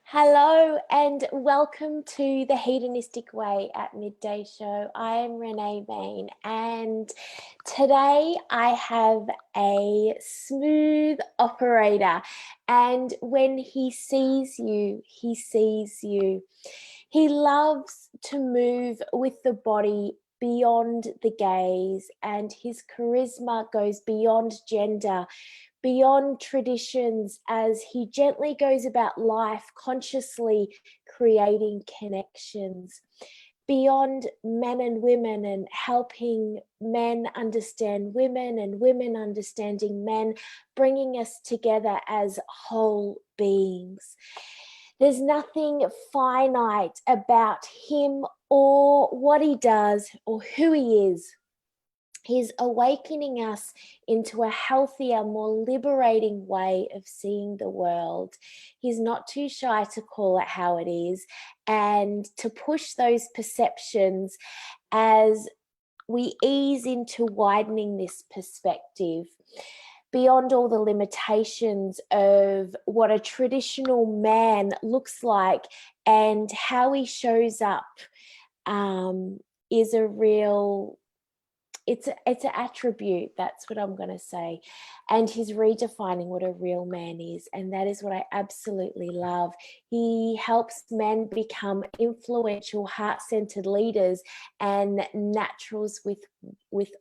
Hello and welcome to the Hedonistic Way at Midday Show. I am Renee Bain and today I have a smooth operator, and when he sees you, he sees you. He loves to move with the body beyond the gaze, and his charisma goes beyond gender, beyond traditions, as he gently goes about life consciously creating connections beyond men and women, and helping men understand women and women understanding men, bringing us together as whole beings. There's nothing finite about him or what he does or who he is. He's awakening us into a healthier, more liberating way of seeing the world. He's not too shy to call it how it is and to push those perceptions as we ease into widening this perspective beyond all the limitations of what a traditional man looks like, and how he shows up is a real... it's an attribute, that's what I'm going to say. And he's redefining what a real man is, and that is what I absolutely love. He helps men become influential, heart-centered leaders and naturals with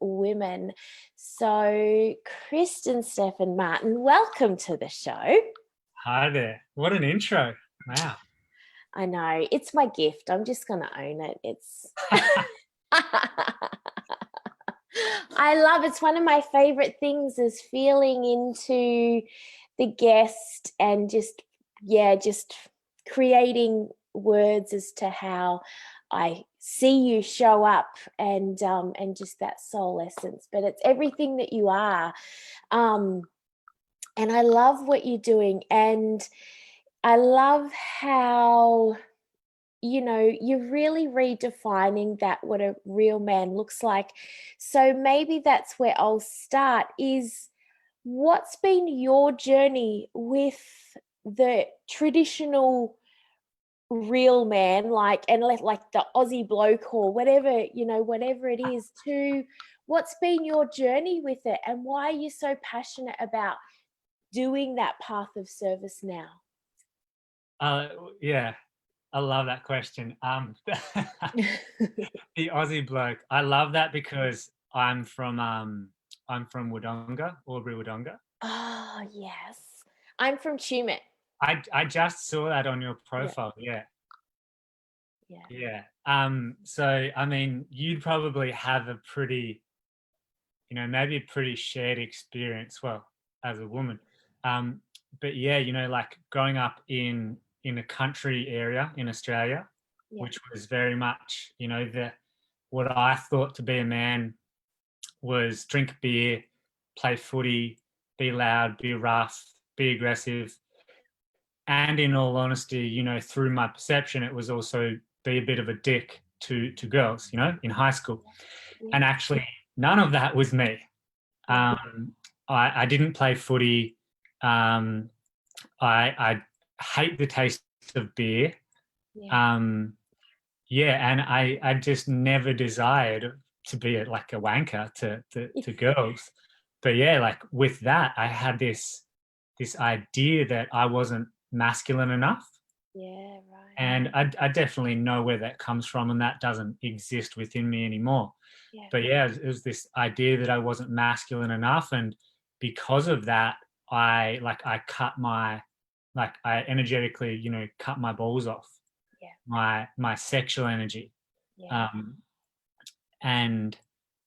women. So Kristian Stephan-Martin, welcome to the show. Hi there. What an intro. Wow. I know, it's my gift. I'm just going to own it. It's I love it's one of my favorite things, is feeling into the guest and just creating words as to how I see you show up, and just that soul essence. But it's everything that you are, and I love what you're doing, and I love how you're really redefining that, what a real man looks like. So maybe that's where I'll start, is what's been your journey with the traditional real man, like the Aussie bloke or whatever, whatever it is, to what's been your journey with it, and why are you so passionate about doing that path of service now? Yeah, I love that question. The Aussie bloke. I love that because I'm from Wodonga, Albury Wodonga. Oh, yes. I'm from Tumut. I just saw that on your profile. Yeah. So I mean, you'd probably have a pretty, maybe a pretty shared experience, well, as a woman. But yeah, like growing up in a country area in Australia, which was very much, what I thought to be a man was drink beer, play footy, be loud, be rough, be aggressive. And in all honesty, through my perception, it was also be a bit of a dick to girls, in high school. And actually, none of that was me. I didn't play footy. I hate the taste of beer. And I just never desired to be like a wanker to girls. But yeah, like with that, I had this idea that I wasn't masculine enough. Yeah, right. And I definitely know where that comes from, and that doesn't exist within me anymore. But yeah, it was this idea that I wasn't masculine enough, and because of that, I energetically, cut my balls off. My sexual energy. And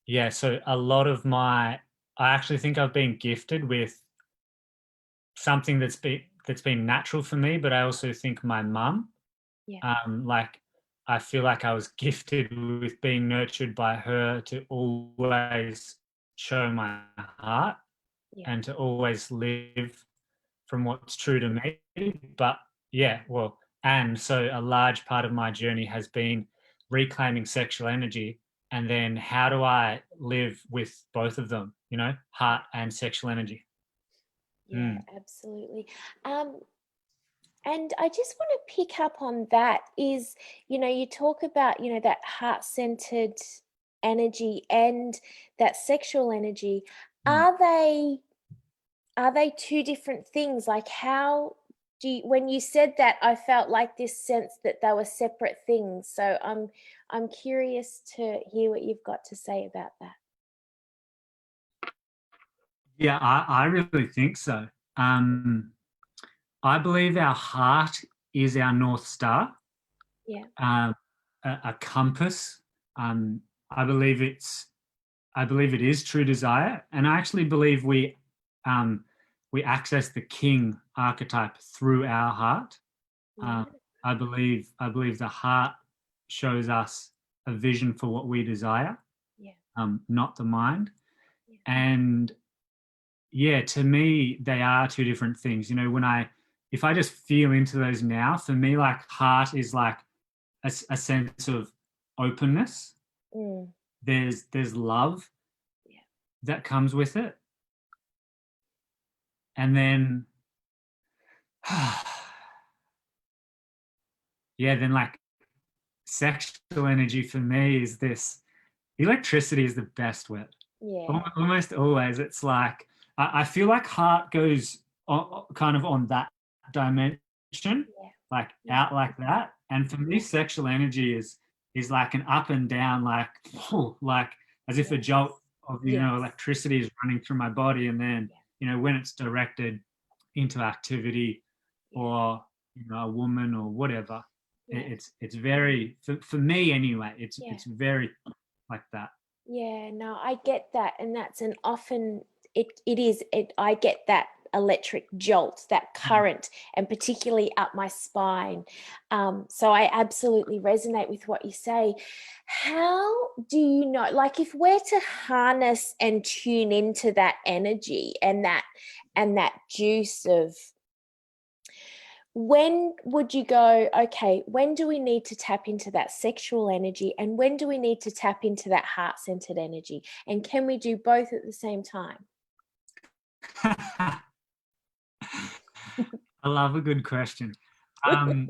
yeah, so a lot of I actually think I've been gifted with something that's been natural for me, but I also think my mum, I feel like I was gifted with being nurtured by her to always show my heart and to always live from what's true to me. But yeah, well, and so a large part of my journey has been reclaiming sexual energy, and then how do I live with both of them, heart and sexual energy. Yeah, absolutely. And I just want to pick up on that is, you talk about, that heart-centered energy and that sexual energy. Are they two different things? Like, how do you, when you said that, I felt like this sense that they were separate things. So I'm curious to hear what you've got to say about that. Yeah, I really think so. I believe our heart is our North Star, Yeah. a compass. Um, I believe it is true desire, and I actually believe we access the king archetype through our heart. Yeah. I believe the heart shows us a vision for what we desire, Yeah. not the mind. Yeah. And yeah, to me, they are two different things. If I just feel into those now, for me, like heart is like a sense of openness. Mm. There's love Yeah. that comes with it. And then, yeah, then like sexual energy for me is this electricity is the best word. Yeah. Almost always. It's like, I feel like heart goes kind of on that dimension, Yeah. like Yeah. out like that. And for me, sexual energy is like an up and down, like as if a Yes. jolt of Yes. electricity is running through my body, and then Yeah. when it's directed into activity Yeah. or a woman or whatever, Yeah. it's very for me anyway. Yeah. It's very like that. Yeah, no, I get that. And that's an often I get that electric jolt, that current, and particularly up my spine. So I absolutely resonate with what you say. How do you know, like, if we're to harness and tune into that energy and that juice of, when would you go, okay, when do we need to tap into that sexual energy and when do we need to tap into that heart-centered energy? And can we do both at the same time? I love a good question. Um,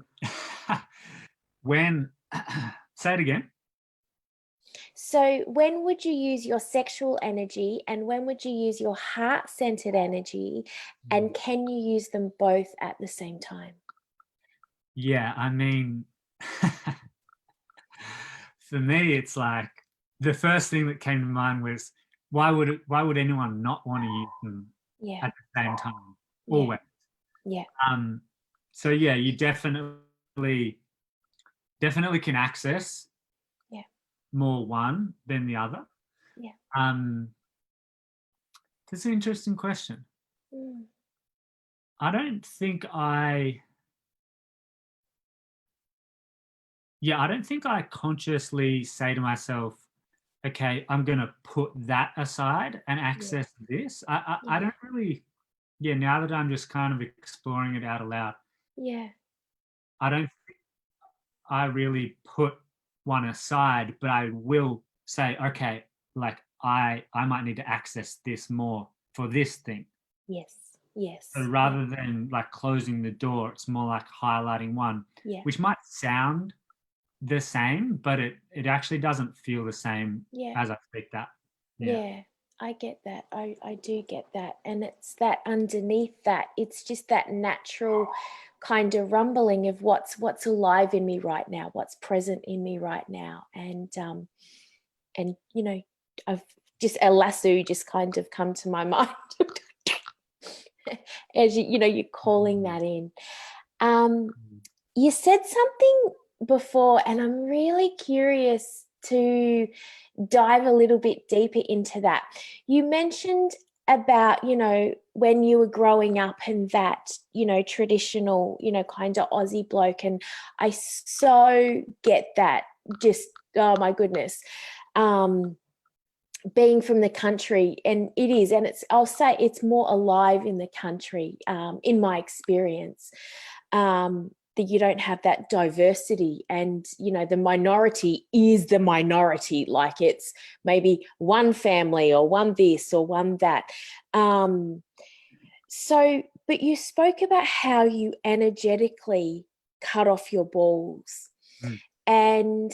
when, say it again. So when would you use your sexual energy and when would you use your heart-centered energy, and can you use them both at the same time? Yeah, I mean, for me, it's like the first thing that came to mind was why would anyone not want to use them Yeah. at the same time? Yeah. Always. Yeah. Um, so yeah, you definitely can access Yeah. more one than the other. Yeah. Um, that's an interesting question. Mm. I don't think I Yeah, I don't think I consciously say to myself, okay, I'm going to put that aside and Yeah. access this. I Yeah. don't really, yeah, now that I'm just kind of exploring it out aloud, Yeah. I don't think I really put one aside, but I will say, okay, like I might need to access this more for this thing. Yes. So Yes. Yeah. rather than like closing the door, it's more like highlighting one, Yeah. which might sound the same, but it actually doesn't feel the same Yeah. as I speak that. Yeah. Yeah, I get that. I do get that. And it's that underneath that, it's just that natural kind of rumbling of what's alive in me right now, what's present in me right now. And I've just a lasso just kind of come to my mind as you're calling that in. You said something before, and I'm really curious to dive a little bit deeper into that. You mentioned about, when you were growing up and that, traditional, kind of Aussie bloke. And I so get that. Just, oh my goodness. Being from the country, and it is, and I'll say it's more alive in the country, in my experience. That you don't have that diversity, and the minority is the minority, like it's maybe one family or one this or one that. So But you spoke about how you energetically cut off your balls. Mm. And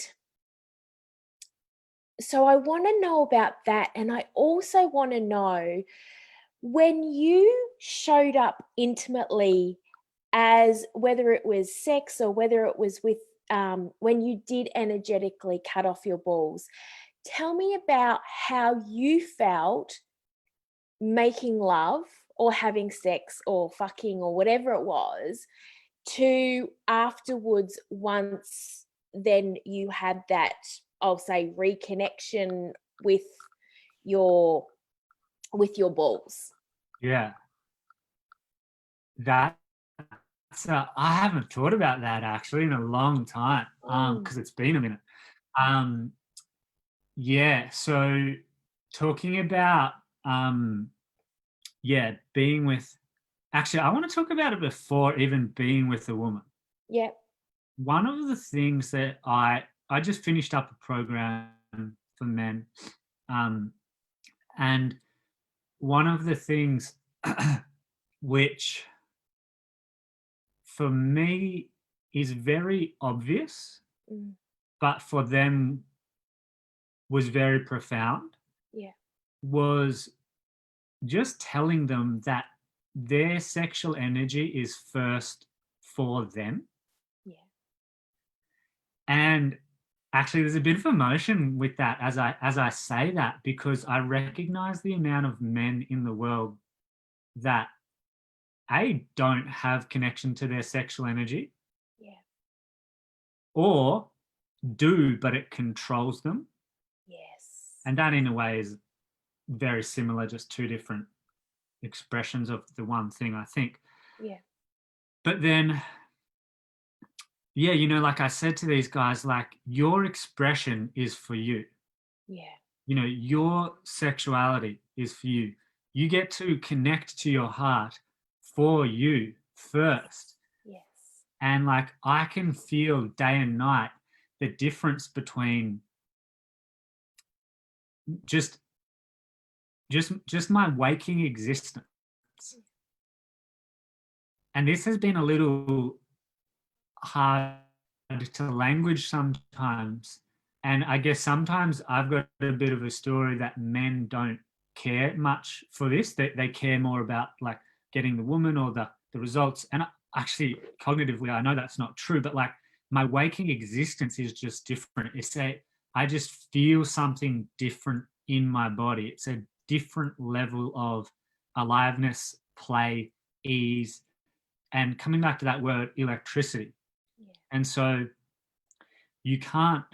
so I want to know about that. And I also want to know, when you showed up intimately, as whether it was sex or whether it was with, when you did energetically cut off your balls, tell me about how you felt making love or having sex or fucking or whatever it was, to afterwards, once then you had that, I'll say, reconnection with your balls. Yeah. That's I haven't thought about that actually in a long time, because it's been a minute. Yeah, so talking about, yeah, being with actually, I wanna talk about it before even being with a woman. Yep. One of the things that I just finished up a program for men, um, and one of the things which for me is very obvious, Mm. but for them was very profound, Yeah. was just telling them that their sexual energy is first for them. Yeah. And actually there's a bit of emotion with that as I say that, because I recognize the amount of men in the world that don't have connection to their sexual energy, Yeah. or do but it controls them. Yes. And that in a way is very similar, just two different expressions of the one thing, I think. Yeah. But then, yeah, like I said to these guys, like, your expression is for you. Yeah. Your sexuality is for you. You get to connect to your heart for you first. Yes. And like, I can feel day and night the difference between just just my waking existence. And this has been a little hard to language sometimes. And I guess sometimes I've got a bit of a story that men don't care much for this. They care more about like getting the woman or the results. And actually, cognitively, I know that's not true, but like, my waking existence is just different. I just feel something different in my body. It's a different level of aliveness, play, ease, and coming back to that word, electricity. Yeah. And so you can't,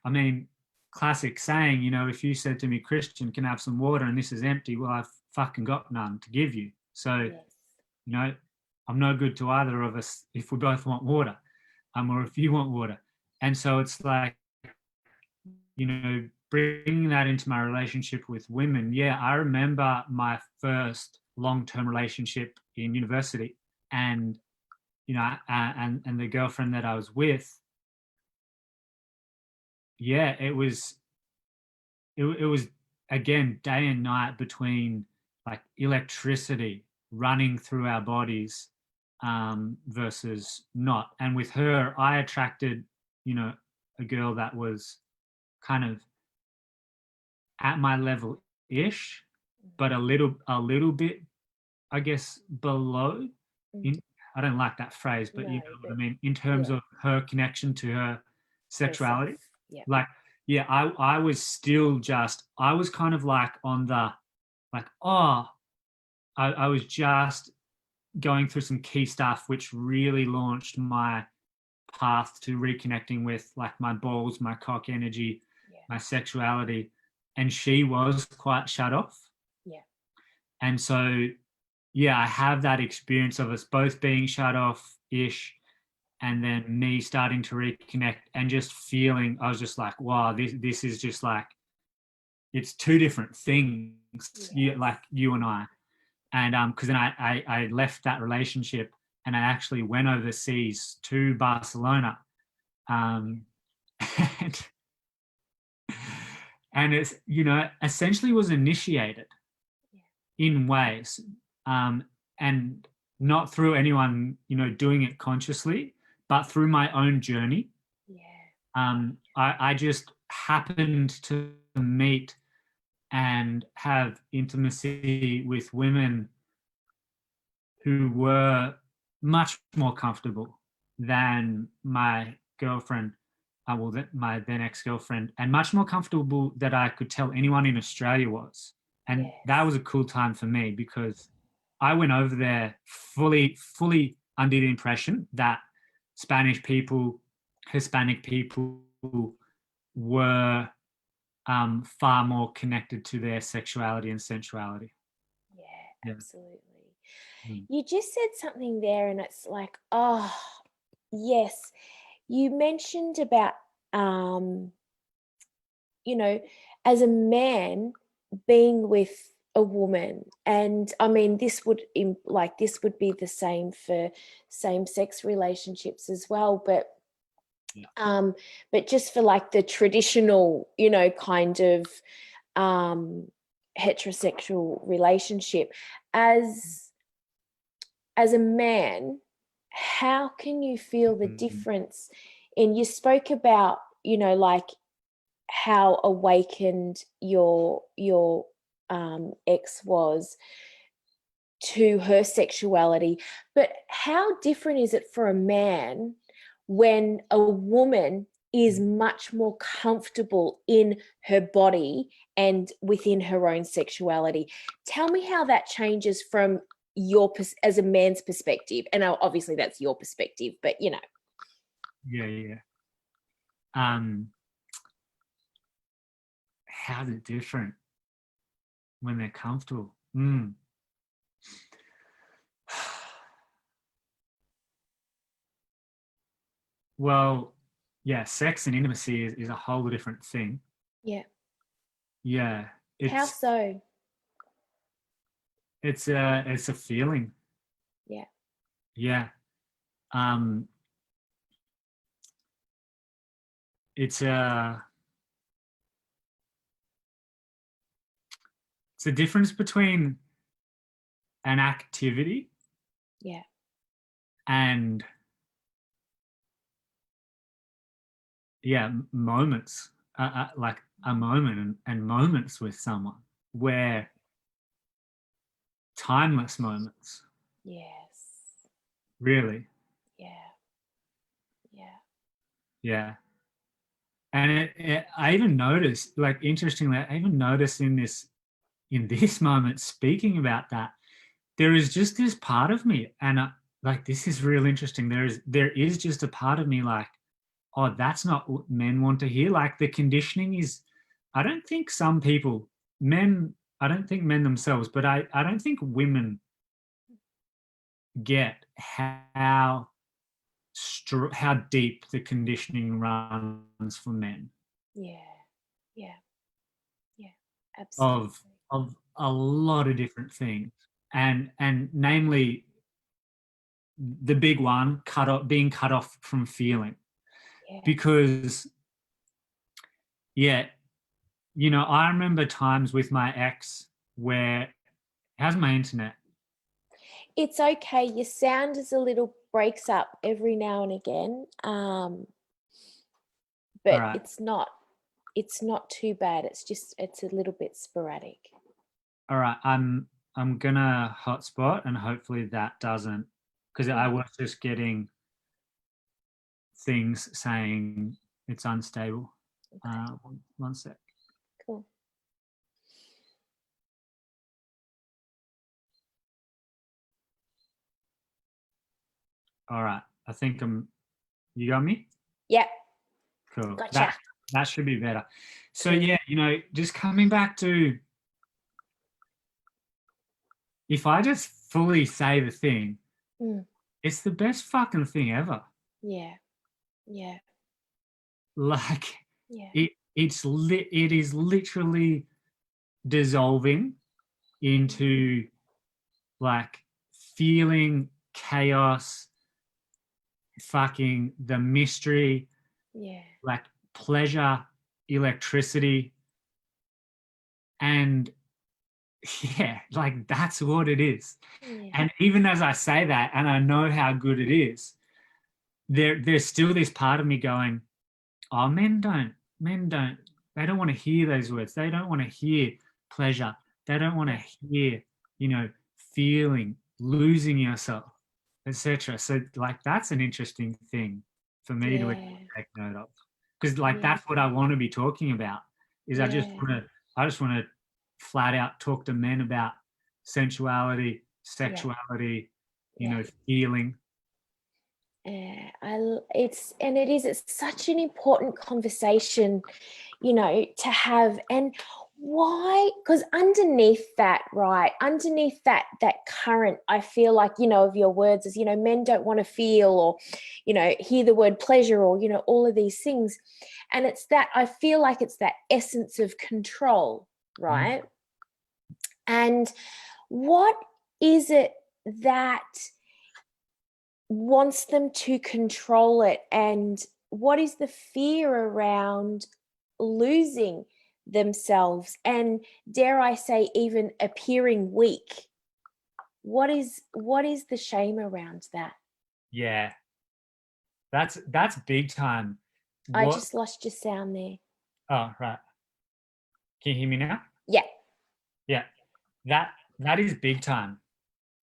I mean, classic saying, if you said to me, Kristian, can I have some water and this is empty? Well, I've fucking got none to give you. So, Yes. I'm no good to either of us if we both want water, or if you want water. And so it's like, bringing that into my relationship with women. Yeah, I remember my first long-term relationship in university, and and the girlfriend that I was with, yeah, it was again day and night between like electricity running through our bodies, versus not. And with her, I attracted, a girl that was kind of at my level ish, but a little bit, I guess, below. Mm. In I don't like that phrase, but you No, know what I but mean, in terms yeah, of her connection to her herself. sexuality. Yeah. Like, yeah, I was still just I was kind of like on the like, oh, I was just going through some key stuff which really launched my path to reconnecting with like my balls, my cock energy, Yeah. my sexuality. And she was quite shut off. Yeah. And so, yeah, I have that experience of us both being shut off ish, and then me starting to reconnect and just feeling, I was just like, wow, this is just like, it's two different things, Yes. like you and I. And because then I left that relationship and I actually went overseas to Barcelona, um, and, and it's, essentially was initiated Yeah. in ways. Um, and not through anyone, doing it consciously, but through my own journey. Yeah. I just happened to meet and have intimacy with women who were much more comfortable than my girlfriend, my then ex-girlfriend, and much more comfortable that I could tell anyone in Australia was. And that was a cool time for me because I went over there fully under the impression that Spanish people, Hispanic people were far more connected to their sexuality and sensuality. Yeah, absolutely. Mm. You just said something there, and it's like, oh, yes. You mentioned about, as a man being with a woman, and I mean, this would be the same for same-sex relationships as well, but just for like the traditional, kind of heterosexual relationship, as a man, how can you feel the difference in, you spoke about, like how awakened your ex was to her sexuality, but how different is it for a man when a woman is much more comfortable in her body and within her own sexuality? Tell me how that changes from your as a man's perspective, and obviously that's your perspective, but Yeah. How's it different when they're comfortable? Well, yeah, sex and intimacy is a whole different thing. Yeah. Yeah, How so? it's a feeling. Yeah. Yeah. Um, it's a difference between an activity Yeah. and moments, like a moment and moments with someone, where timeless moments, Yes. really. Yeah. Yeah. Yeah. And I even noticed, like, interestingly, I even noticed in this moment, speaking about that, there is just this part of me, and like, this is real interesting. There is just a part of me like, oh, that's not what men want to hear. Like, the conditioning is, I don't think some people, men, I don't think men themselves, but I don't think women get how deep the conditioning runs for men Yeah. Yeah. Yeah. Absolutely. of a lot of different things, and namely the big one, being cut off from feeling. Yeah. Because yeah, I remember times with my ex where, how's my internet? It's okay. Your sound is a little breaks up every now and again. All But right. it's not too bad. It's a little bit sporadic. All right, I'm gonna hotspot, and hopefully that doesn't, because I Cool. was just getting things saying it's unstable. Okay. One sec. Cool. All right, I think you got me? Yep. Cool. Gotcha. That should be better. So Cool. yeah, just coming back to, if I just fully say the thing, Mm. it's the best fucking thing ever. Yeah. Yeah. Like, Yeah. it is literally dissolving into, like, feeling chaos, fucking the mystery, Yeah. like pleasure, electricity, and yeah, like that's what it is. Yeah. And even as I say that, and I know how good it is, there's still this part of me going, oh, men don't, they don't want to hear those words. They don't want to hear pleasure. They don't want to hear, feeling, losing yourself, etc. So like that's an interesting thing for me to Yeah. take note of. Because like Yeah. that's what I want to be talking about, is Yeah. I just want to flat out talk to men about sensuality, Yeah. sexuality, Yeah. feeling. Yeah. It's such an important conversation, to have. And why? Because underneath that, right, underneath that current, I feel like, of your words is, men don't want to feel, or, hear the word pleasure, or, all of these things. And it's that, I feel like it's that essence of control, Mm. right? And what is it that wants them to control it? And what is the fear around losing themselves, and dare I say even appearing weak? What is the shame around that? Yeah, that's big time. I What? just lost your sound there. Oh, right. Can you hear me now? Yeah. Yeah, that is big time.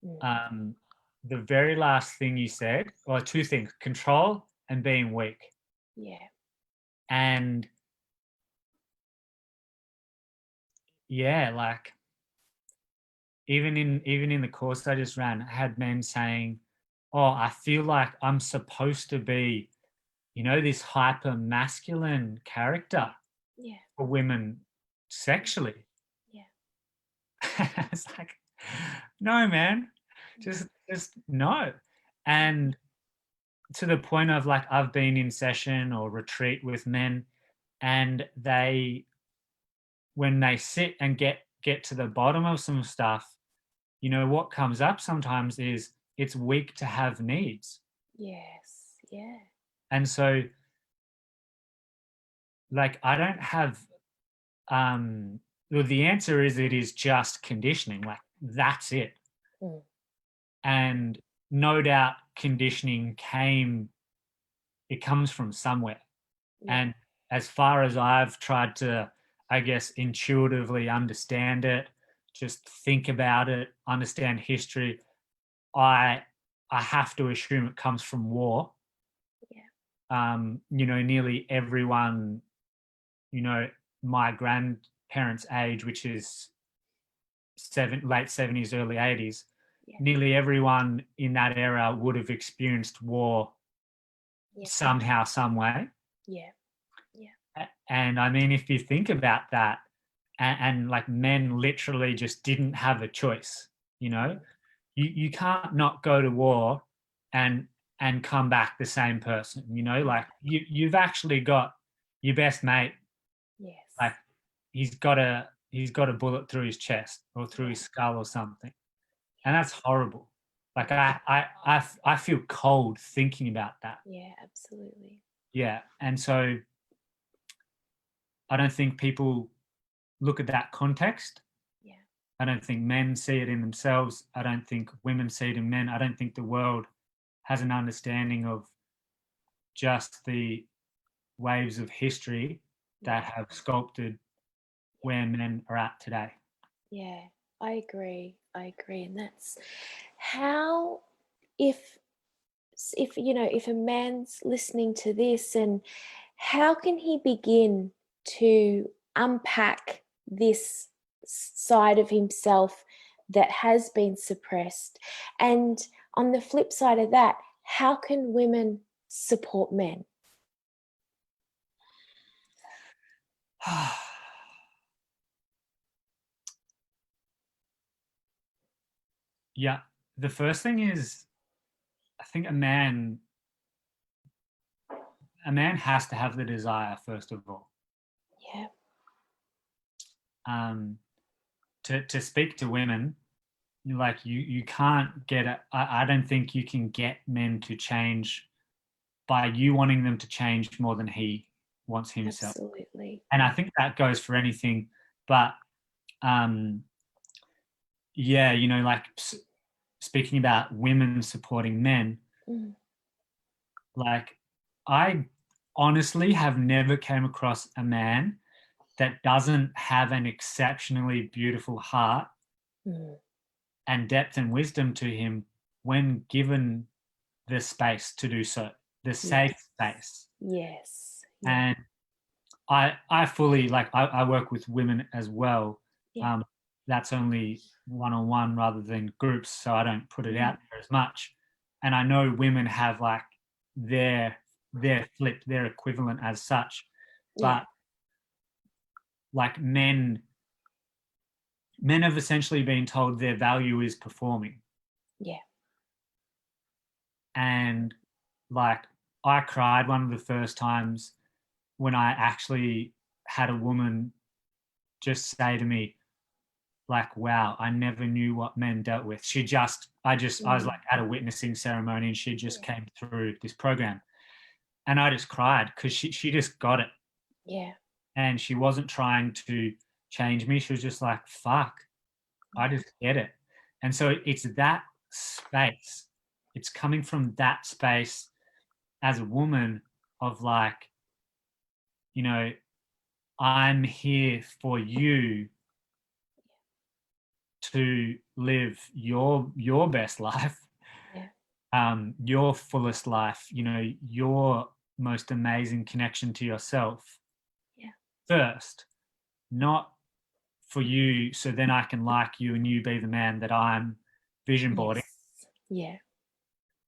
Mm. Um, the very last thing you said, or two things: control and being weak. Yeah. And yeah, like even in the course I just ran, I had men saying, "Oh, I feel like I'm supposed to be, this hyper masculine character Yeah. for women sexually." Yeah. It's like, no, man, just no. And to the point of like, I've been in session or retreat with men, and when they sit and get to the bottom of some stuff, what comes up sometimes is it's weak to have needs. Yes. Yeah. And so like I don't have well, the answer is it is just conditioning. Like that's it. Mm. And no doubt conditioning it comes from somewhere. Yeah. And as far as I've tried to, I guess, intuitively understand it, just think about it, understand history, I I have to assume it comes from war. Yeah. Nearly everyone, you know, my grandparents' age, which is late 70s, early 80s, Yeah. nearly everyone in that era would have experienced war Yeah. somehow, some way. Yeah. Yeah. And I mean, if you think about that, and like men literally just didn't have a choice, Mm. you can't not go to war and come back the same person, Yeah. like you've actually got your best mate, like Yes. he's got a bullet through his chest or through Yeah. his skull or something, and Yeah. that's horrible. Like Yeah. I feel cold thinking about that. Yeah. Absolutely. Yeah, and so I don't think people look at that context. Yeah. I don't think men see it in themselves. I don't think women see it in men. I don't think the world has an understanding of just the waves of history that Yeah. have sculpted Yeah. where men are at today. Yeah. I agree. I agree. And that's how, if if a man's listening to this, and how can he begin to unpack this side of himself that has been suppressed? And on the flip side of that, how can women support men? Yeah, the first thing is I think a man has to have the desire first of all. Yeah. Um, to speak to women, like you can't get it. I don't think you can get men to change by you wanting them to change more than he wants himself. Absolutely. And I think that goes for anything, but um, yeah, you know, like speaking about women supporting men, like I honestly have never came across a man that doesn't have an exceptionally beautiful heart and depth and wisdom to him when given the space to do so, the safe space. Yes. Yeah. And I fully like I work with women as well. Yeah. That's only one-on-one rather than groups, so I don't put it out there as much. And I know women have like their flip, their equivalent as such, Yeah. but like men have essentially been told their value is performing. Yeah. And like I cried one of the first times when I actually had a woman just say to me, like, wow, I never knew what men dealt with. I was like at a witnessing ceremony and she just came through this program. And I just cried because she just got it. Yeah. And she wasn't trying to change me. She was just like, fuck, I just get it. And so it's that space. It's coming from that space as a woman of like, you know, I'm here for you to live your best life, Yeah. your fullest life, you know, your most amazing connection to yourself Yeah. first, not for you so then I can like you and you be the man that I'm vision boarding, Yes.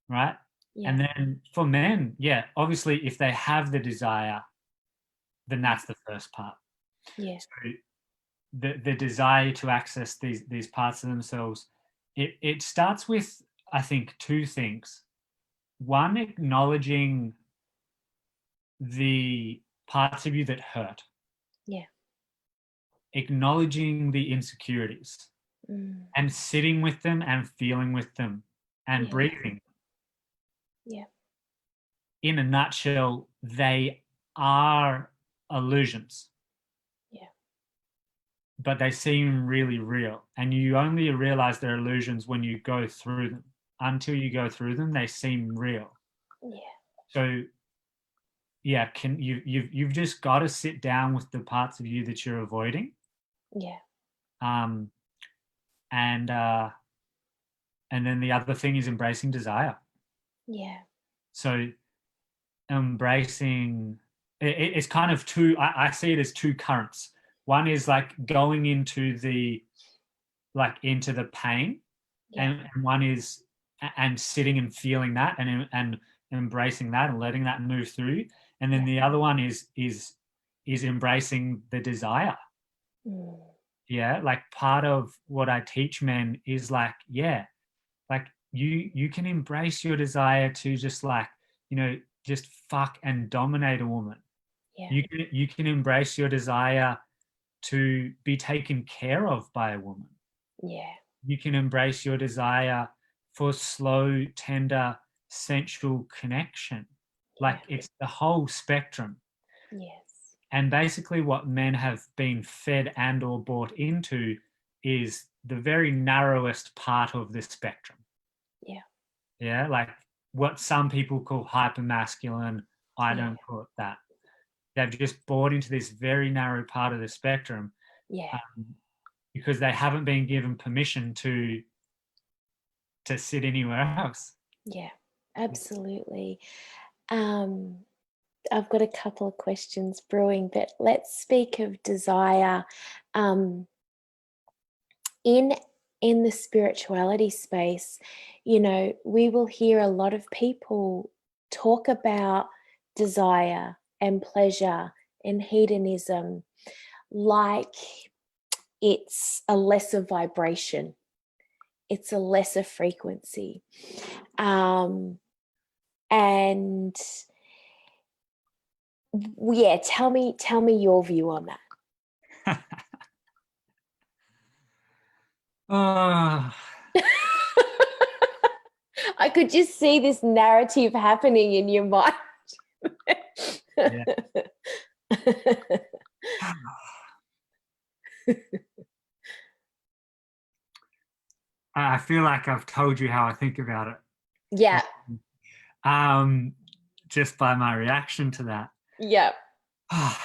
Yeah. right? Yeah. And then for men, yeah, obviously if they have the desire, then that's the first part. Yeah. So the desire to access these parts of themselves, it starts with, I think, two things. One, acknowledging the parts of you that hurt, Yeah. acknowledging the insecurities and sitting with them and feeling with them and Yeah. breathing. Yeah. In a nutshell, they are illusions, Yeah. but they seem really real. And you only realize they're illusions when you go through them. Until you go through them, they seem real. Yeah. So yeah, you've just got to sit down with the parts of you that you're avoiding, Yeah. um, and uh, and then the other thing is embracing desire. Yeah. So embracing it's kind of two. I see it as two currents. One is like going into the into the pain, Yeah. and one is and sitting and feeling that and embracing that and letting that move through, and then the other one is embracing the desire. Yeah, like part of what I teach men is like, yeah, like you can embrace your desire to just like, you know, just fuck and dominate a woman. Yeah. You can embrace your desire to be taken care of by a woman. Yeah. You can embrace your desire for slow, tender, sensual connection. Like Yeah. it's the whole spectrum. Yes. And basically what men have been fed and or bought into is the very narrowest part of the spectrum. Yeah. Yeah, like what some people call hypermasculine, I Yeah. don't call it that. They've just bought into this very narrow part of the spectrum, Yeah. because they haven't been given permission to sit anywhere else. Yeah. Absolutely. Um, I've got a couple of questions brewing, but let's speak of desire. Um, in in the spirituality space, you know, we will hear a lot of people talk about desire and pleasure and hedonism like it's a lesser vibration, it's a lesser frequency. And yeah, tell me your view on that. Ah, I could just see this narrative happening in your mind. yeah. I feel like I've told you how I think about it. Yeah. Um, just by my reaction to that. Yeah. I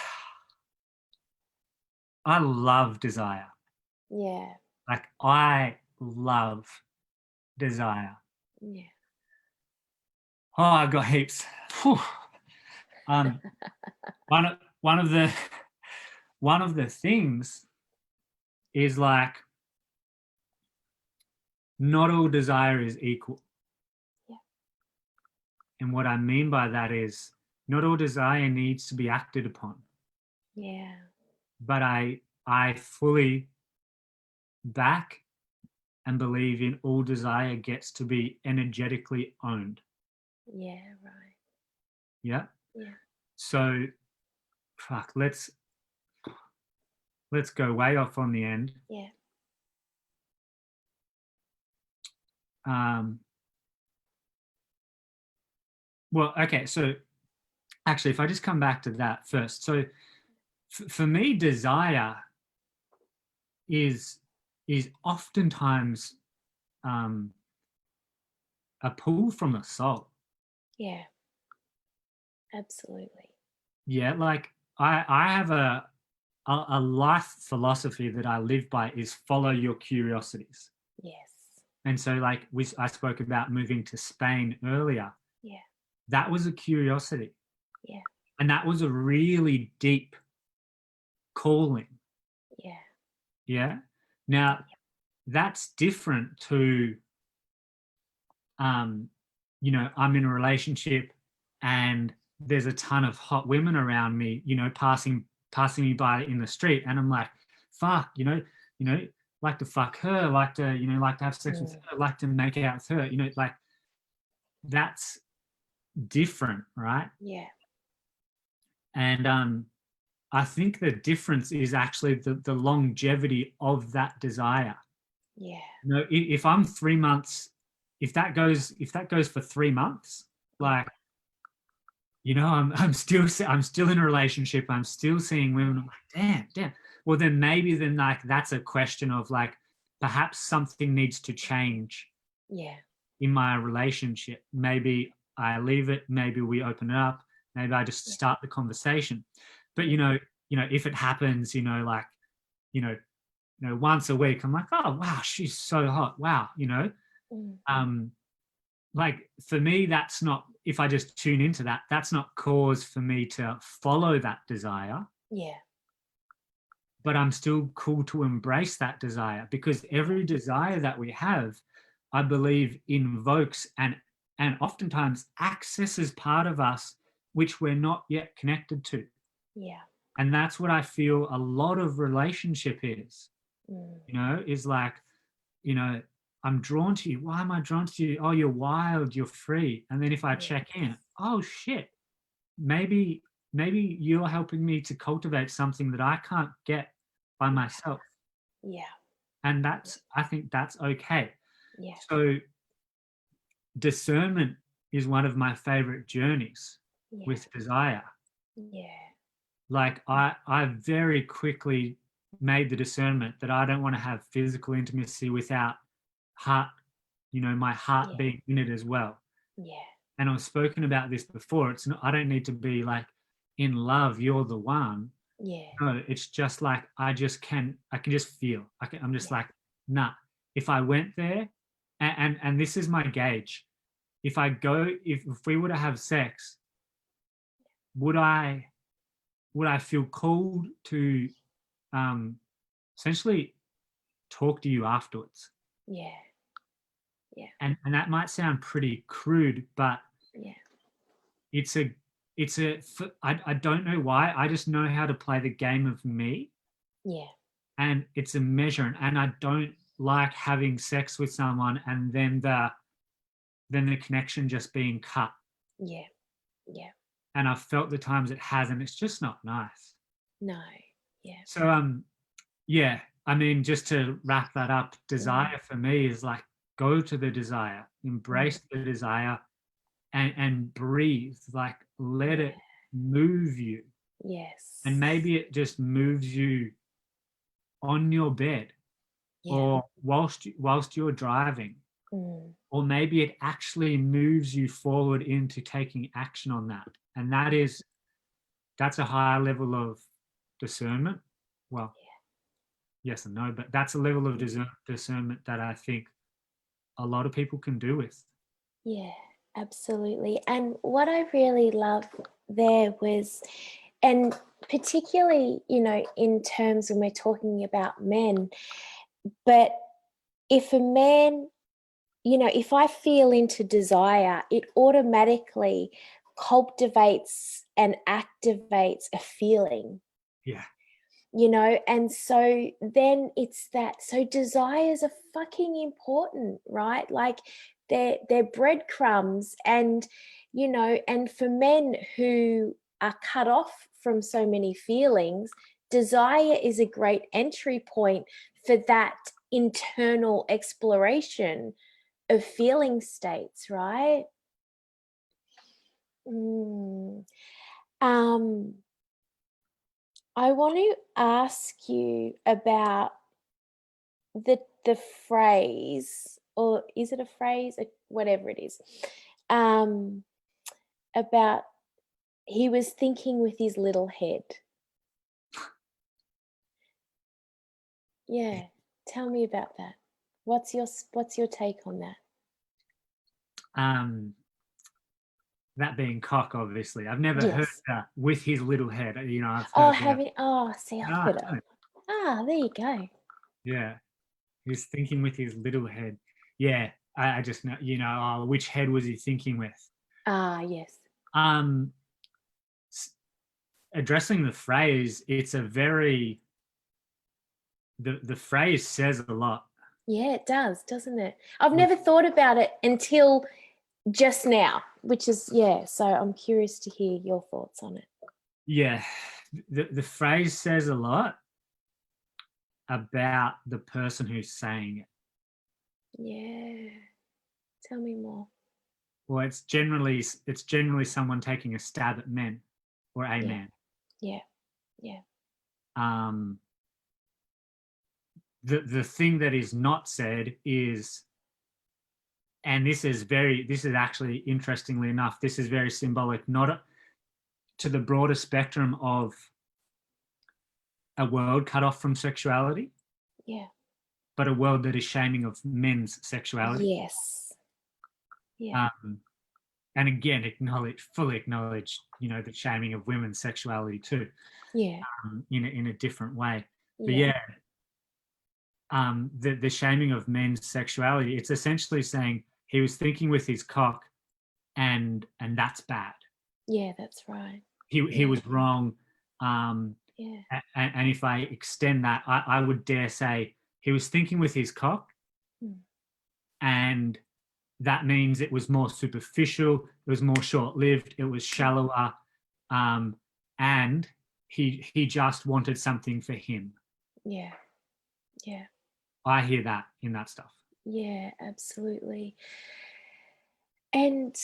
love desire. Yeah. Like I love desire. Yeah. Oh, I've got heaps. Whew. Um, one of the one of the things is like not all desire is equal. Yeah. And what I mean by that is not all desire needs to be acted upon. Yeah. But I fully back and believe in all desire gets to be energetically owned. Yeah. Right. Yeah. Yeah. So fuck, let's go way off on the end. Yeah. Um well, okay, so actually if I just come back to that first. So for me, desire is oftentimes um a pull from the soul. Yeah. Absolutely. Yeah, like I have a life philosophy that I live by is follow your curiosities. Yes. And so like I spoke about moving to Spain earlier. Yeah. That was a curiosity. Yeah. And that was a really deep calling. Yeah. Yeah. Now that's different to um, I'm in a relationship and there's a ton of hot women around me, passing me by in the street, and I'm like, fuck, like to fuck her, like to have sex with her, like to make out with her, like that's different, right? Yeah. And I think the difference is actually the longevity of that desire. Yeah. If I'm 3 months, if that goes for 3 months, like I'm still in a relationship. I'm still seeing women. I'm like, damn. Well, then maybe then like that's a question of like perhaps something needs to change Yeah. in my relationship. Maybe I leave it. Maybe we open it up. Maybe I just start the conversation. But if it happens, you know, once a week, I'm like, oh wow, she's so hot. Wow, Mm. um, like for me that's not, if I just tune into that, that's not cause for me to follow that desire, Yeah. but I'm still cool to embrace that desire, because every desire that we have, I believe, invokes and oftentimes accesses part of us which we're not yet connected to. Yeah. And that's what I feel a lot of relationship is, Mm. is like, you know, I'm drawn to you. Why am I drawn to you? Oh, you're wild, you're free. And then if I Yeah. check in, oh shit, maybe you're helping me to cultivate something that I can't get by myself. Yeah. And I think that's okay. Yeah. So discernment is one of my favorite journeys Yeah. with desire. Yeah. Like I very quickly made the discernment that I don't want to have physical intimacy without heart, my heart Yeah. being in it as well. Yeah. And I've spoken about this before. It's not, I don't need to be like in love, you're the one. Yeah. No, it's just like I can just feel. I'm just Yeah. like, nah. If I went there, and this is my gauge. If we were to have sex, would I feel called to um essentially talk to you afterwards? Yeah. Yeah. And that might sound pretty crude, but Yeah. it's a I don't know why, I just know how to play the game of me, Yeah. and it's a measure, and I don't like having sex with someone and then the connection just being cut. Yeah. Yeah. And I've felt the times it hasn't. It's just not nice. No. Yeah. So yeah, I mean, just to wrap that up, desire for me is like, go to the desire, embrace the desire, and breathe, like let Yeah. it move you. Yes. And maybe it just moves you on your bed, Yeah. or whilst you're driving, Mm. or maybe it actually moves you forward into taking action on that. And that's a higher level of discernment. Well, yes and no, but that's a level of discernment that I think a lot of people can do with. Yeah, absolutely. And what I really love there was, and particularly, in terms when we're talking about men, but if a man, if I feel into desire, it automatically cultivates and activates a feeling. Yeah. And so then it's that, so desires are fucking important, right? Like they're breadcrumbs, and and for men who are cut off from so many feelings, desire is a great entry point for that internal exploration of feeling states, right? mm. um I want to ask you about the phrase, or is it a phrase, whatever it is, um, about he was thinking with his little head. Yeah, tell me about that. What's your take on that? Um, that being cock, obviously. I've never heard Yes. that with his little head. I've Oh, heard that. see, I've No, heard it. no. There you go. Yeah, he's thinking with his little head. Yeah, I just know. Which head was he thinking with? Yes. Um, Addressing the phrase, it's a very the phrase says a lot. Yeah, it does, doesn't it? I've never thought about it until just now, which is, yeah, so I'm curious to hear your thoughts on it. Yeah, the phrase says a lot about the person who's saying it. Yeah. Tell me more. Well, it's generally someone taking a stab at men or a Yeah. man. Yeah. Yeah. Um, the thing that is not said is, and this is actually, interestingly enough, this is very symbolic, not to the broader spectrum of a world cut off from sexuality, Yeah. but a world that is shaming of men's sexuality. Yes. Yeah. And again, fully acknowledge, the shaming of women's sexuality too, Yeah. in a different way. But Yeah. yeah, the shaming of men's sexuality, it's essentially saying he was thinking with his cock, and that's bad. Yeah, that's right. He Yeah. was wrong. Yeah. And if I extend that, I would dare say he was thinking with his cock, Mm. and that means it was more superficial, it was more short-lived, it was shallower, and he just wanted something for him. Yeah. Yeah. I hear that in that stuff. Yeah, absolutely. And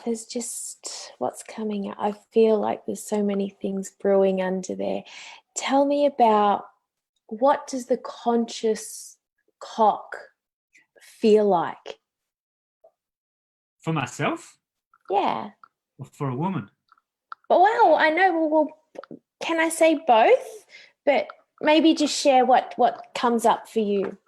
there's just what's coming out. I feel like there's so many things brewing under there. Tell me about, what does the conscious cock feel like? For myself, Yeah. or for a woman? But wow, I know. Well, can I say both? But maybe just share what comes up for you.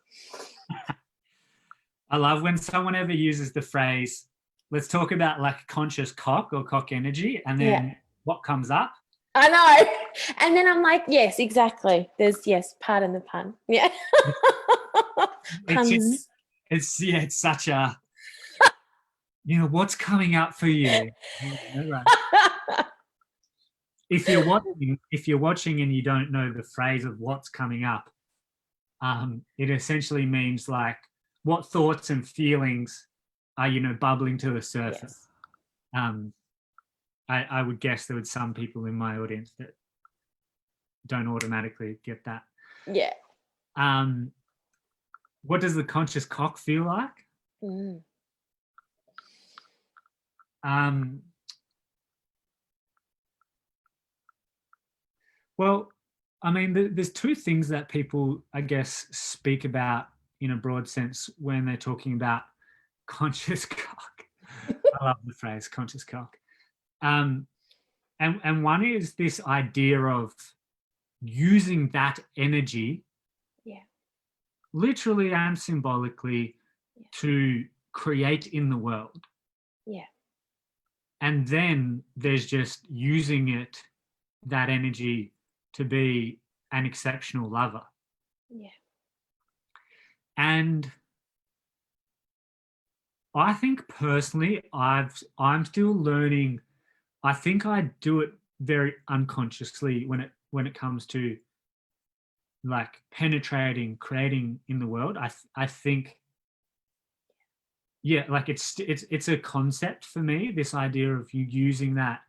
I love when someone ever uses the phrase, let's talk about like conscious cock or cock energy, and then what comes up. I know. And then I'm like, yes, exactly. There's, yes, pardon the pun. Yeah. Puns. It's such a, what's coming up for you. Right. If you're watching and you don't know the phrase of what's coming up, it essentially means like what thoughts and feelings are bubbling to the surface. Yes. I would guess there would some people in my audience that don't automatically get that. Yeah. What does the conscious cock feel like? Mm. Well, I mean, there's two things that people, I guess, speak about in a broad sense when they're talking about conscious cock. I love the phrase conscious cock. Um, and one is this idea of using that energy, Yeah. literally and symbolically, Yeah. to create in the world. Yeah. And then there's just using it, that energy, to be an exceptional lover. Yeah. And I think personally, I'm still learning. I think I do it very unconsciously when it comes to like penetrating, creating in the world. I think, yeah, like it's a concept for me. This idea of you using that.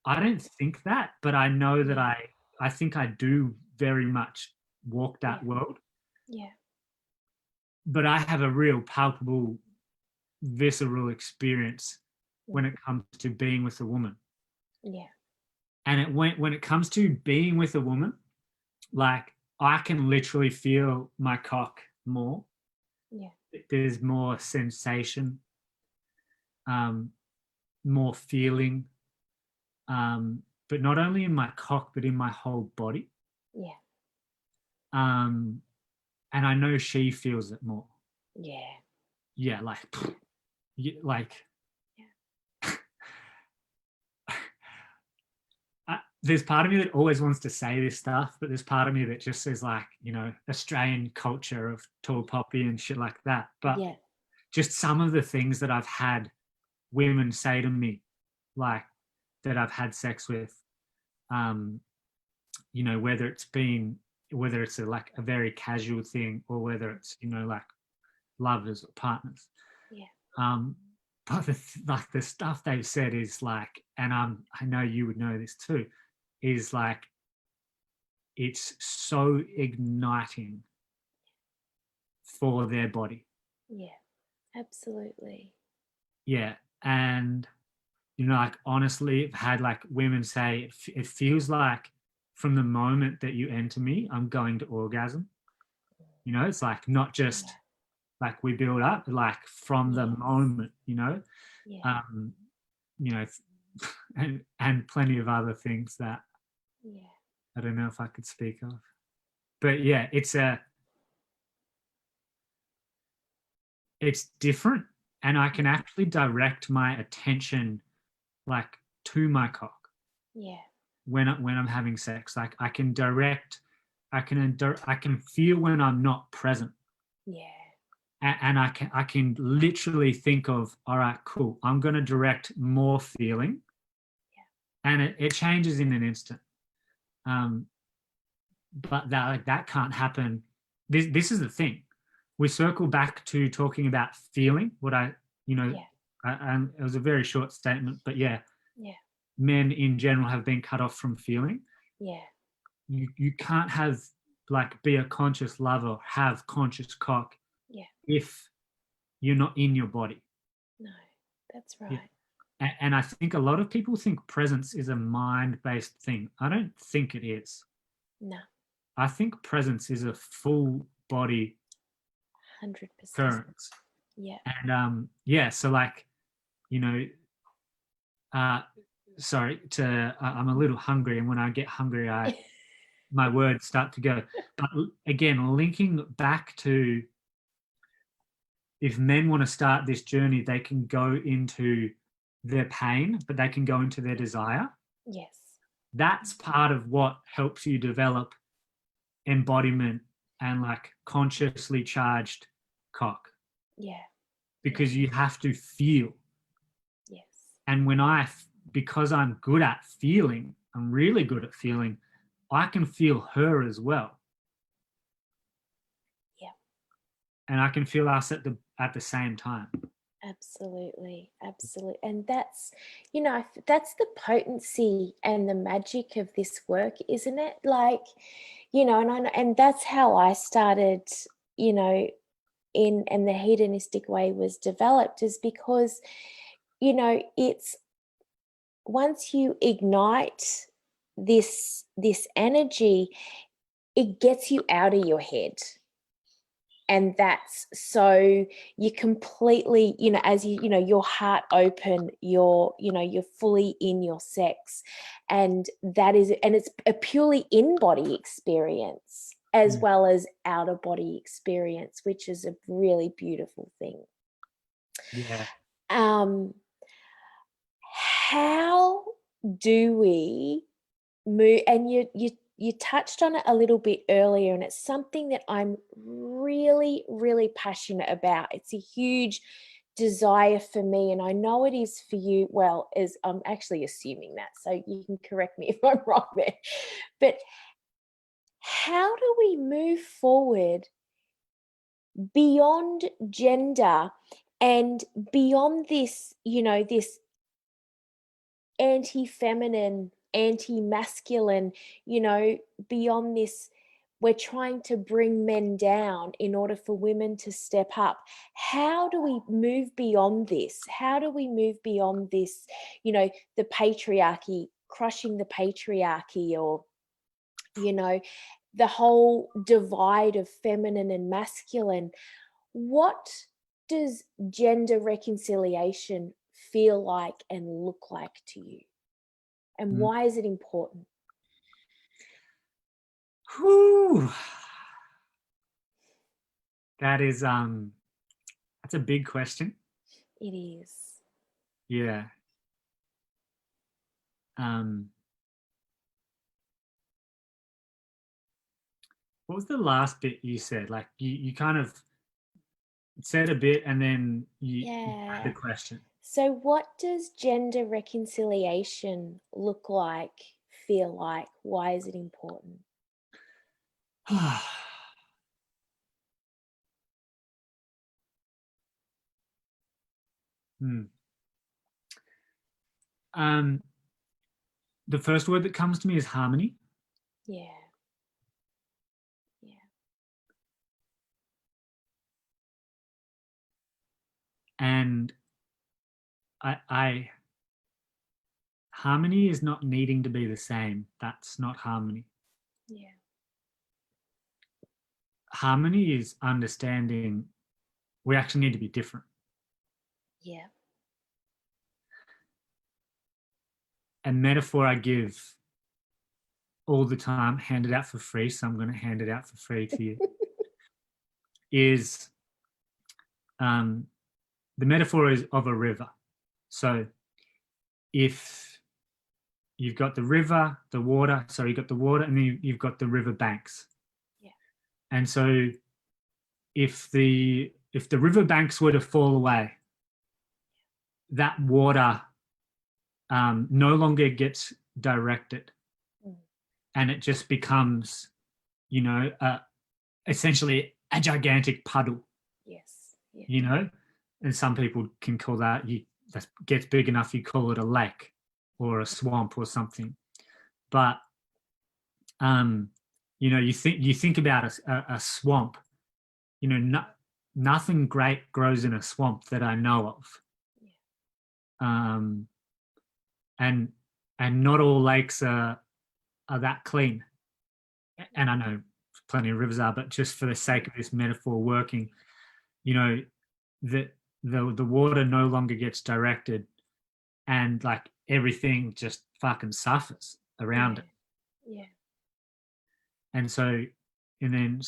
I don't think that, but I know that Yeah. I think I do very much walk Yeah. that world. Yeah. But I have a real palpable, visceral experience when Mm. it comes to being with a woman. Yeah. And when it comes to being with a woman, like I can literally feel my cock more. Yeah. There's more sensation, um, more feeling, but not only in my cock, but in my whole body. Yeah. Um, and I know she feels it more. Yeah. Yeah, like Yeah. there's part of me that always wants to say this stuff, but there's part of me that just says like, Australian culture of tall poppy and shit like that. But Yeah. just some of the things that I've had women say to me, like that I've had sex with, um, whether it's like a very casual thing or whether it's, like lovers or partners. Yeah. Um, but like the stuff they've said is like, and I know you would know this too, is like it's so igniting for their body. Yeah. Absolutely. Yeah, and like honestly, I've had like women say it feels like from the moment that you enter me, I'm going to orgasm. It's like not Yeah. just like we build up, like from the Yes. moment, Yeah. um, you know, and plenty of other things that Yeah. I don't know if I could speak of. But yeah, it's different, and I can actually direct my attention like to my cock Yeah. when I'm having sex. Like I can feel when I'm not present. Yeah. And I can literally think of, all right, cool, I'm going to direct more feeling, and it changes in an instant. Um, but that can't happen. This is the thing. We circle back to talking about feeling. Yeah. And it was a very short statement, but yeah, Yeah. men in general have been cut off from feeling. Yeah. You can't have like be a conscious lover, have conscious cock Yeah. if you're not in your body. No, that's Yeah. right. And I think a lot of people think presence is a mind-based thing. I don't think it is. No, I think presence is a full body 100%. occurrence. Yeah. And yeah, so like, you know, uh sorry to I'm a little hungry, and when I get hungry my words start to go. But again, linking back to, if men want to start this journey, they can go into their pain, but they can go into their desire. Yes. That's part of what helps you develop embodiment and like consciously charged cock, Yeah. because Yeah. you have to feel. Yes. And because I'm good at feeling, I'm really good at feeling, I can feel her as well. Yeah. And I can feel us at the same time. Absolutely. Absolutely. And that's, that's the potency and the magic of this work, isn't it? Like, and that's how I started, you know, and the hedonistic way was developed, is because, it's once you ignite this energy, it gets you out of your head. And that's so you completely, as your heart open, you're fully in your sex. And it's a purely in-body experience as well as out-of-body experience, which is a really beautiful thing. Yeah. How do we move? And you touched on it a little bit earlier, and it's something that I'm really, really passionate about. It's a huge desire for me, and I know it is for you. Well, as I'm actually assuming that, so you can correct me if I'm wrong there. But how do we move forward beyond gender and beyond this, this anti-feminine, anti-masculine, beyond this, we're trying to bring men down in order for women to step up. How do we move beyond this? How do we move beyond this, the patriarchy, crushing the patriarchy, or, the whole divide of feminine and masculine? What does gender reconciliation feel like and look like to you? And why is it important? Whew. That's a big question. It is. Yeah. What was the last bit you said? Like you kind of said a bit and then you had the question. So what does gender reconciliation look like, feel like? Why is it important? The first word that comes to me is harmony. Yeah. And I harmony is not needing to be the same. That's not harmony. Yeah. Harmony is understanding we actually need to be different. Yeah. A metaphor I give all the time, hand it out for free, so I'm going to hand it out for free to you, is the metaphor is of a river. So if you've got the river, the water, so you've got the water and then you've got the river banks. Yeah. And so if the river banks were to fall away, that water no longer gets directed. And it just becomes, essentially a gigantic puddle. Yes. Yeah. And some people can call that, that gets big enough, you call it a lake or a swamp or something. But, you think about a swamp, nothing great grows in a swamp that I know of. Yeah. And not all lakes are that clean. And I know plenty of rivers are, but just for the sake of this metaphor working, the water no longer gets directed, and like everything just fucking suffers around it. Yeah. And so, and then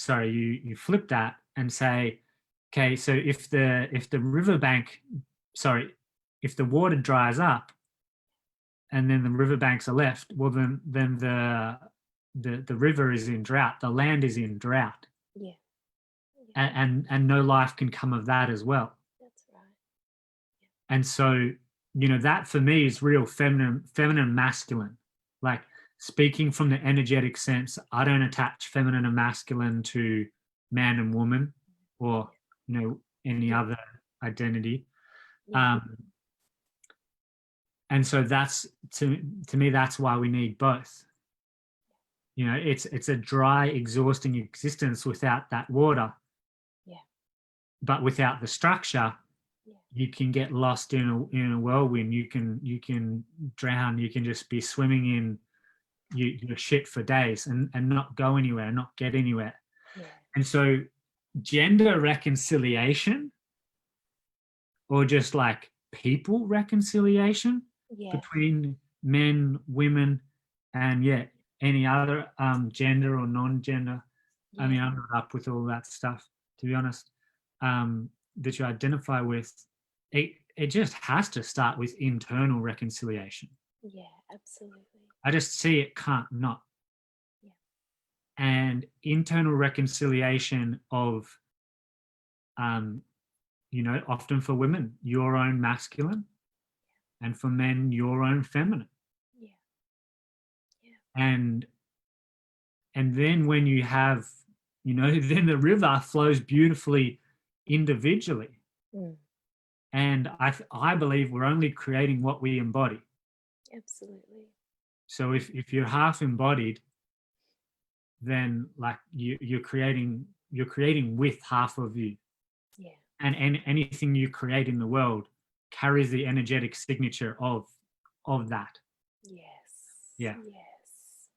you flip that and say, okay, so if the riverbank, if the water dries up, and then the riverbanks are left, well then the river is in drought, the land is in drought. Yeah. And no life can come of that as well. That's right. Yeah. And so, that for me is real feminine, masculine. Like speaking from the energetic sense, I don't attach feminine and masculine to man and woman or, any other identity. Yeah. And so that's to me, that's why we need both. It's a dry, exhausting existence without that water. Yeah. But without the structure, you can get lost in a whirlwind. You can drown. You can just be swimming you're shit for days and not go anywhere, not get anywhere. Yeah. And so gender reconciliation, or just like people reconciliation Yeah. between men, women, and any other gender or non-gender. I mean, Yeah. I'm not up with all that stuff, to be honest, that you identify with. It just has to start with internal reconciliation. Yeah, absolutely. I just see it can't not. Yeah. And internal reconciliation of, often for women, your own masculine, and for men, your own feminine. Yeah. Yeah. And then when you have, then the river flows beautifully individually. Mm. And I believe we're only creating what we embody. Absolutely. So if you're half embodied, then like you're creating with half of you. Yeah. And anything you create in the world carries the energetic signature of that. Yes. Yeah. Yes.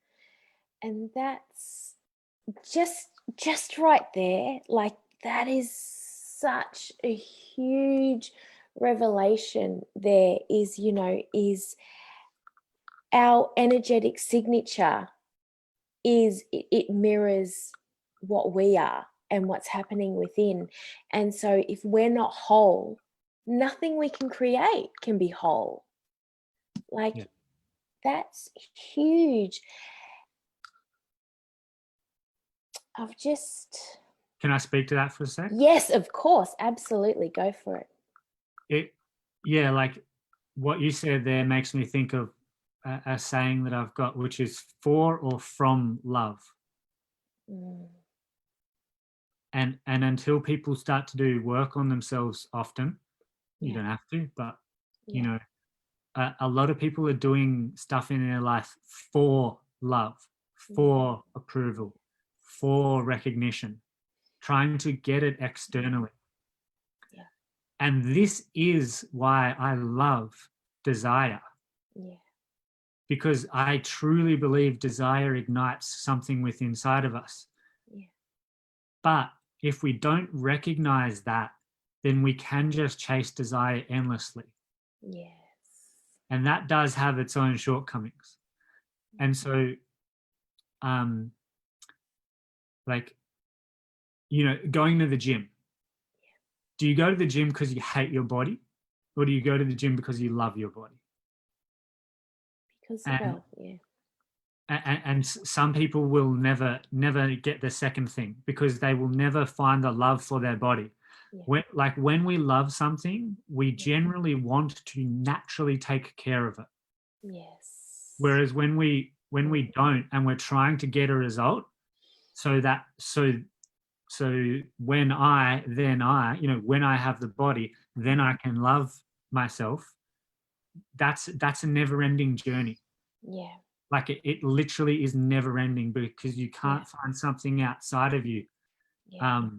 And that's just right there, like that is such a huge revelation. There is, is our energetic signature, is it mirrors what we are and what's happening within. And so if we're not whole, nothing we can create can be whole. Like Yeah. that's huge. I've just Can I speak to that for a sec? Yes, of course, absolutely, go for it. Like what you said there makes me think of a saying that I've got, which is for or from love. Mm. And until people start to do work on themselves, often you Yeah. don't have to, but you Yeah. know, a lot of people are doing stuff in their life for love, for approval, for recognition, trying to get it externally. Yeah. And this is why I love desire, Yeah. because I truly believe desire ignites something within inside of us. Yeah. But if we don't recognize that, then we can just chase desire endlessly. Yes. And that does have its own shortcomings. And so, like, going to the gym. Do you go to the gym because you hate your body? Or do you go to the gym because you love your body? Because, And well, yeah. and some people will never get the second thing, because they will never find the love for their body. Yeah. When we love something, we generally want to naturally take care of it. Yes. Whereas when we don't, and we're trying to get a result, so when when I have the body, then I can love myself. That's a never ending journey. Yeah. Like it literally is never ending, because you can't find something outside of you. Yeah.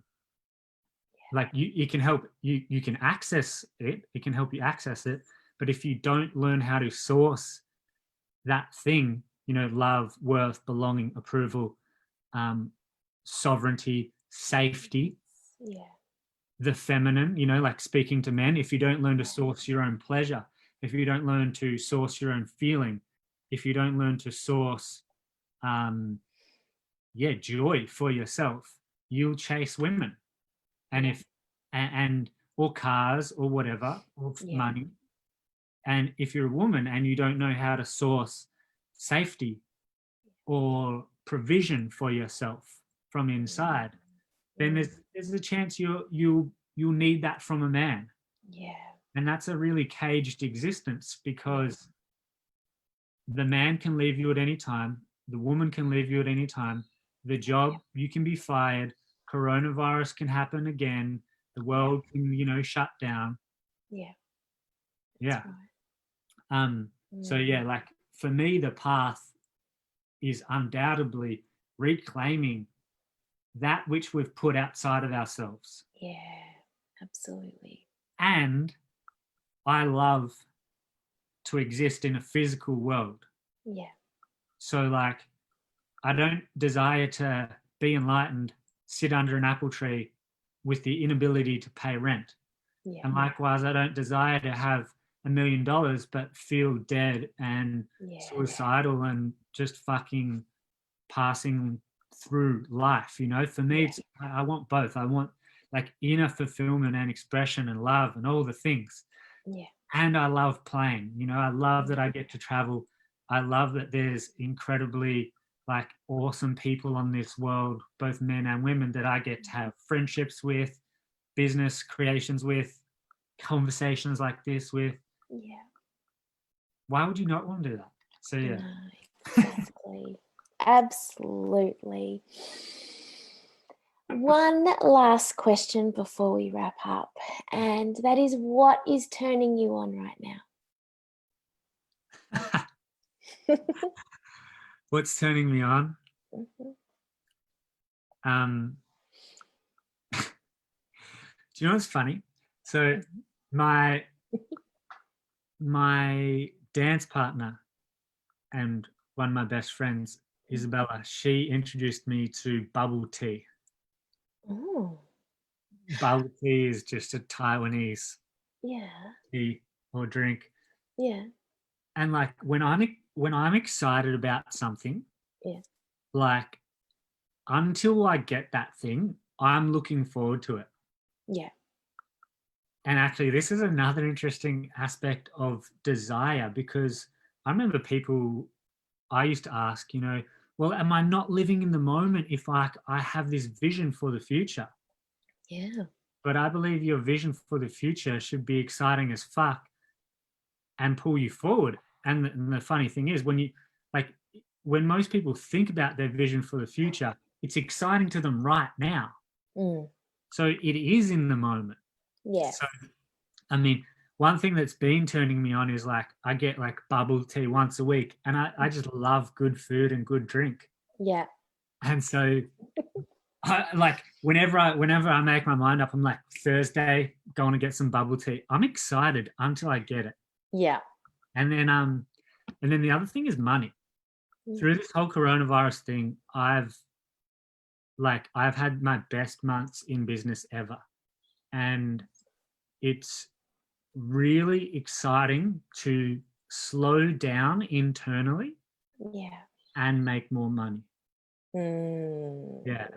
Like you can help, you can access it, it can help you access it, but if you don't learn how to source that thing, love, worth, belonging, approval, sovereignty, safety, Yeah. the feminine, like speaking to men, if you don't learn to source your own pleasure, if you don't learn to source your own feeling, if you don't learn to source joy for yourself, you'll chase women. And if and or cars or whatever, or money. And if you're a woman and you don't know how to source safety or provision for yourself from inside, then there's a chance you'll need that from a man. Yeah. And that's a really caged existence, because the man can leave you at any time, the woman can leave you at any time, the job, you can be fired, coronavirus can happen again, the world can shut down. Yeah. Yeah. Right. So like for me, the path is undoubtedly reclaiming that which we've put outside of ourselves. Yeah, absolutely. And I love to exist in a physical world. Yeah. So like, I don't desire to be enlightened, sit under an apple tree with the inability to pay rent. Yeah. And likewise, I don't desire to have $1 million but feel dead and suicidal and just fucking passing through life. You know, for me, it's, I want both. I want like inner fulfillment and expression and love and all the things. Yeah. And I love playing. You know, I love that I get to travel. I love that there's incredibly like awesome people on this world, both men and women, that I get to have friendships with, business creations with, conversations like this with. Yeah. Why would you not want to do that? So yeah. No, exactly. Absolutely. One last question before we wrap up, and that is, what is turning you on right now? What's turning me on? Mm-hmm. Do you know what's funny? So my dance partner and one of my best friends, Isabella, she introduced me to bubble tea. Oh. Bubble tea is just a Taiwanese tea or drink. Yeah. And like when I'm excited about something, like until I get that thing, I'm looking forward to it. Yeah. And actually, this is another interesting aspect of desire, because I remember people, I used to ask, you know, well, am I not living in the moment if I have this vision for the future? Yeah. But I believe your vision for the future should be exciting as fuck and pull you forward. And the funny thing is, when you like, when most people think about their vision for the future, it's exciting to them right now. So it is in the moment. Yeah. So, I mean, one thing that's been turning me on is like, I get like bubble tea once a week, and I just love good food and good drink. Yeah. And so like whenever I make my mind up, I'm like, Thursday, going to get some bubble tea. I'm excited until I get it. Yeah. And then the other thing is money. Through this whole coronavirus thing, I've had my best months in business ever. And it's really exciting to slow down internally and make more money. Yeah.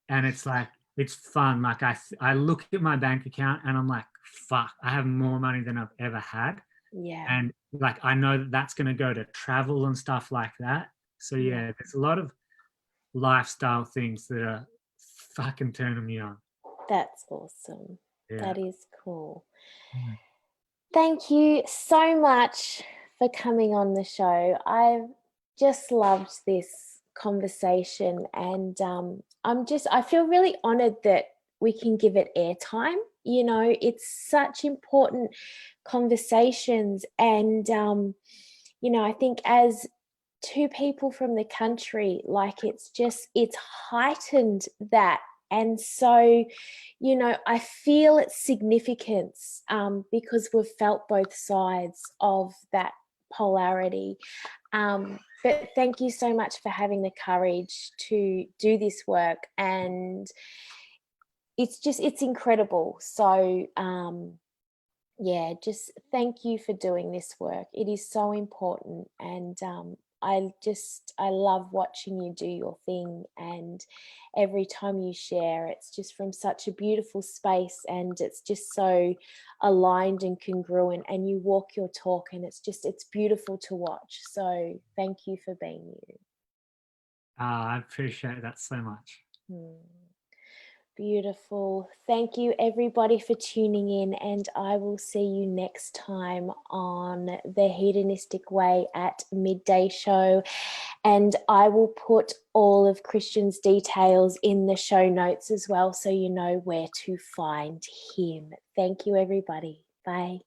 And it's like, it's fun. Like I look at my bank account and I'm like, fuck, I have more money than I've ever had. Yeah. And like, I know that that's going to go to travel and stuff like that. So yeah, there's a lot of lifestyle things that are fucking turning me on. That's awesome. Yeah. That is cool. Thank you so much for coming on the show. I've just loved this conversation, and I feel really honored that we can give it airtime. You know, it's such important conversations, and you know, I think as two people from the country, like it's heightened that. And so, you know, I feel its significance because we've felt both sides of that polarity. But thank you so much for having the courage to do this work. And it's incredible. So, yeah, just thank you for doing this work. It is so important. And I love watching you do your thing, and every time you share, it's just from such a beautiful space, and it's just so aligned and congruent, and you walk your talk, and it's beautiful to watch. So thank you for being you. I appreciate that so much. Beautiful. Thank you everybody for tuning in, and I will see you next time on the Hedonistic Way at Midday Show. And I will put all of Kristian's details in the show notes as well, so you know where to find him. Thank you everybody. Bye.